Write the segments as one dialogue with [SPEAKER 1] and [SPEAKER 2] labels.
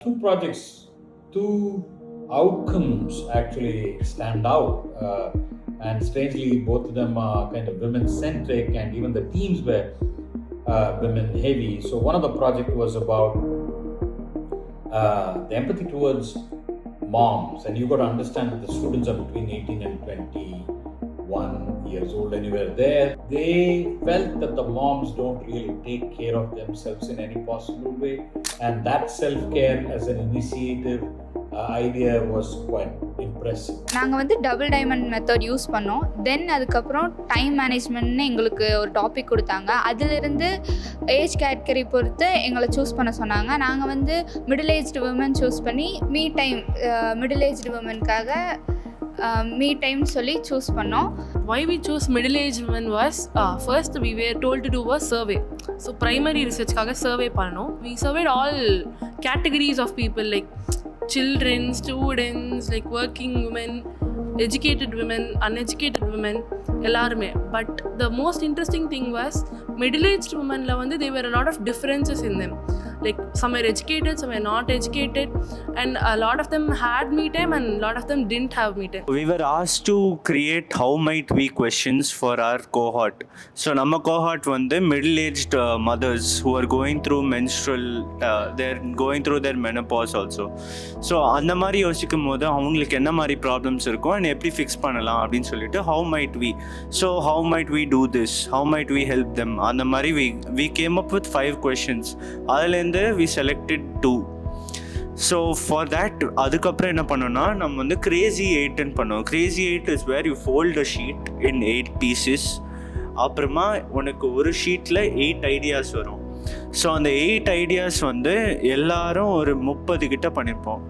[SPEAKER 1] Two projects, two outcomes actually stand out, and strangely, both of them are kind of women-centric, and even the teams were women-heavy. So one of the project was about the empathy towards moms, and you got to understand that the students are between 18 and 21 years old, and you were there. They felt that the moms don't really take care of themselves in any possible way, and that self-care as an initiative idea was quite impressive.
[SPEAKER 2] நாங்கள் வந்து double diamond method use பண்ணோம். தென் அதுக்கப்புறம் time மேனேஜ்மெண்ட்னு எங்களுக்கு ஒரு topic கொடுத்தாங்க. அதிலிருந்து age category பொறுத்து எங்களை சூஸ் பண்ண சொன்னாங்க. நாங்கள் வந்து மிடில் ஏஜ்டு உமன் சூஸ் பண்ணி மிடில் ஏஜ்டு உமனுக்காக மீ டைம் சொல்லி சூஸ் பண்ணோம்.
[SPEAKER 3] Why we chose middle-aged women was first we were told to do a survey. So primary researchக்காக survey பண்ணோம். We surveyed all categories of people like children, students, like working women, educated women, uneducated women, எல்லாருமே. But the most interesting thing was middle-aged womenல வந்து there were a lot of differences in them. Like some were educated, some were not educated, and a lot of them had me time and a lot of them didn't have me time.
[SPEAKER 4] We were asked to create how might we questions for our cohort. So நம்ம cohort வந்து middle-aged mothers who are going through menstrual, they're going through their menopause also. So அந்த மாதிரி யோசிக்கும் போது அவங்களுக்கு என்ன மாதிரி problems இருக்கும் and எப்படி ஃபிக்ஸ் பண்ணலாம் அப்படின்னு சொல்லிட்டு how might we do this, how might we help them, அந்த மாதிரி we came up with 5 questions. அதுலேருந்து we selected 2. So for that அதுக்கப்புறம் என்ன பண்ணோன்னா நம்ம வந்து கிரேசி 8ன்னு பண்ணோம். Crazy 8 is where you fold a sheet in 8 pieces. அப்புறமா உனக்கு ஒரு ஷீட்டில் 8 ஐடியாஸ் வரும். ஸோ அந்த 8 ஐடியாஸ் வந்து எல்லாரும் ஒரு 30 கிட்ட பண்ணியிருப்போம்.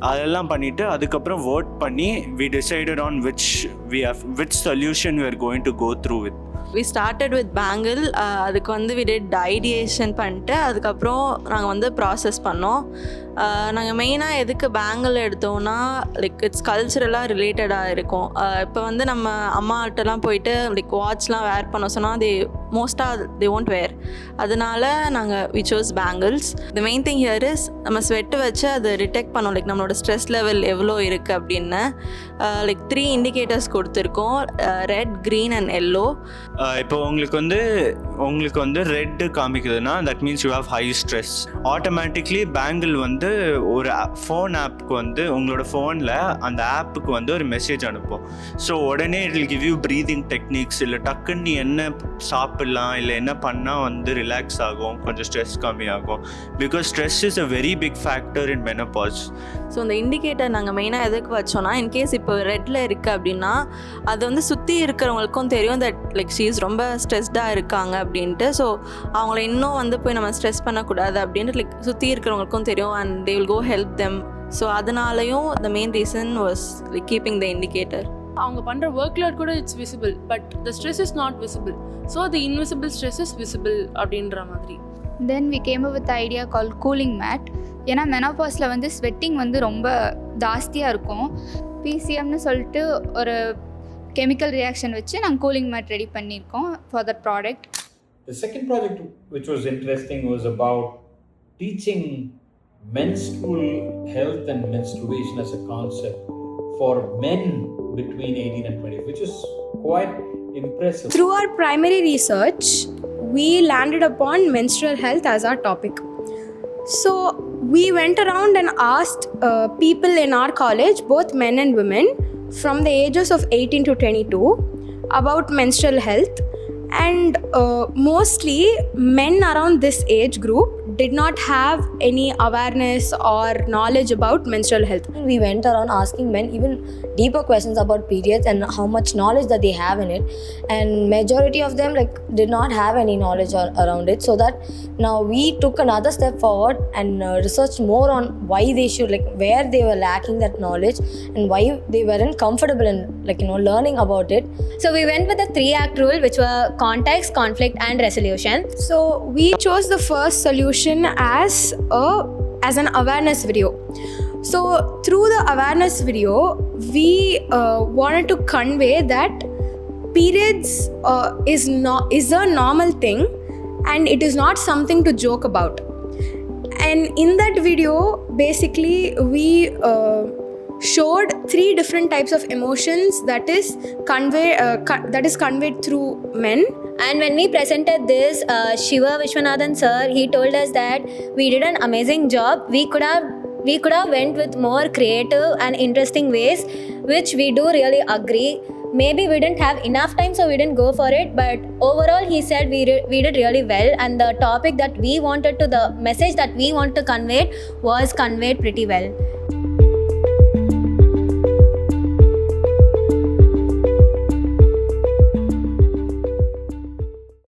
[SPEAKER 4] அதெல்லாம் பண்ணிவிட்டு அதுக்கப்புறம் வோட் பண்ணி we decided on which solution we are going to go through with.
[SPEAKER 5] We started with bangle. அதுக்கு வந்து we did ideation பண்ணிட்டு அதுக்கப்புறம் நாங்கள் வந்து ப்ராசஸ் பண்ணோம். நாங்கள் மெயினாக எதுக்கு பேங்கிள் எடுத்தோம்னா லைக் இட்ஸ் கல்ச்சுரலாக ரிலேட்டடாக இருக்கும். இப்போ வந்து நம்ம அம்மாட்டெல்லாம் போயிட்டு லைக் வாட்ச்லாம் வேர் பண்ண சொன்னால் மோஸ்ட்டாக won't wear. அதனால நாங்கள் we chose bangles. The main thing here is நம்ம ஸ்வெட்டு வச்சு அதை டிடெக்ட் பண்ணோம் லைக் நம்மளோட ஸ்ட்ரெஸ் லெவல் எவ்வளோ இருக்குது அப்படின்னு. லைக் 3 இண்டிகேட்டர்ஸ் கொடுத்துருக்கோம், ரெட், க்ரீன் அண்ட் எல்லோ.
[SPEAKER 4] இப்போ உங்களுக்கு வந்து ரெட்டு காமிக்குதுன்னா that means you have high stress. Automatically பேங்கிள் வந்து ஒரு ஃபோன் ஆப்புக்கு வந்து உங்களோட ஃபோனில் அந்த ஆப்புக்கு வந்து ஒரு மெசேஜ் அனுப்பும். ஸோ உடனே it will give you breathing techniques, இல்லை டக்குன்னு நீ என்ன சாப்பிட்லாம், இல்லை என்ன பண்ணால் வந்து ரிலாக்ஸ் ஆகும், கொஞ்சம் ஸ்ட்ரெஸ் கம்மியாகும். Because stress is a very big factor in menopause.
[SPEAKER 5] So இந்த இண்டிகேட்டர் நாங்கள் மெயினாக எதுக்கு வச்சோன்னா இன்கேஸ் இப்போ ரெட்டில் இருக்குது அப்படின்னா அது வந்து சுற்றி இருக்கிறவங்களுக்கும் தெரியும் தட் லைக் ஷீஸ் ரொம்ப ஸ்ட்ரெஸ்டாக இருக்காங்க அப்படின்ட்டு. ஸோ அவங்கள இன்னும் வந்து போய் நம்ம ஸ்ட்ரெஸ் பண்ணக்கூடாது அப்படின்ட்டு லைக் சுற்றி இருக்கிறவங்களுக்கும் தெரியும் and they will go help them. So அதனாலையும் the main reason was like keeping the indicator.
[SPEAKER 3] அவங்க பண்ணுற ஒர்க்லோட் கூட it's visible, but the stress is not visible. So the invisible stress is visible அப்படின்ற மாதிரி.
[SPEAKER 2] Then we came up with idea call cooling mat. ஏன்னா மெனோபாஸில் வந்து sweating வந்து ரொம்ப ஜாஸ்தியாக இருக்கும். பிசிஎம்னு சொல்லிட்டு ஒரு கெமிக்கல் ரியாக்ஷன் வச்சு நாங்கள் கூலிங் மேட் ரெடி பண்ணியிருக்கோம் for that product.
[SPEAKER 1] The second project which was interesting was about teaching menstrual health and menstruation as a concept for men between 18 and 20, which is quite impressive.
[SPEAKER 6] Through our primary research, we landed upon menstrual health as our topic. So we went around and asked people in our college, both men and women, from the ages of 18 to 22 about menstrual health. And mostly men around this age group did not have any awareness or knowledge about menstrual health.
[SPEAKER 7] We went around asking men even deeper questions about periods and how much knowledge that they have in it, and majority of them like did not have any knowledge around it. So that now we took another step forward and researched more on why they should, like where they were lacking that knowledge and why they weren't comfortable in learning about it.
[SPEAKER 8] So we went with the 3-act rule, which were context, conflict and resolution.
[SPEAKER 6] So we chose the first solution as an awareness video. So through the awareness video, we wanted to convey that periods is a normal thing and it is not something to joke about. And in that video, basically, we showed 3 different types of emotions that is conveyed through men.
[SPEAKER 8] And when we presented this, Shiva Vishwanathan sir, he told us that we did an amazing job. We could have went with more creative and interesting ways, which we do really agree. Maybe we didn't have enough time, so we didn't go for it. But overall, he said we did really well, and the topic that we wanted to, the message that we want to convey was conveyed pretty well.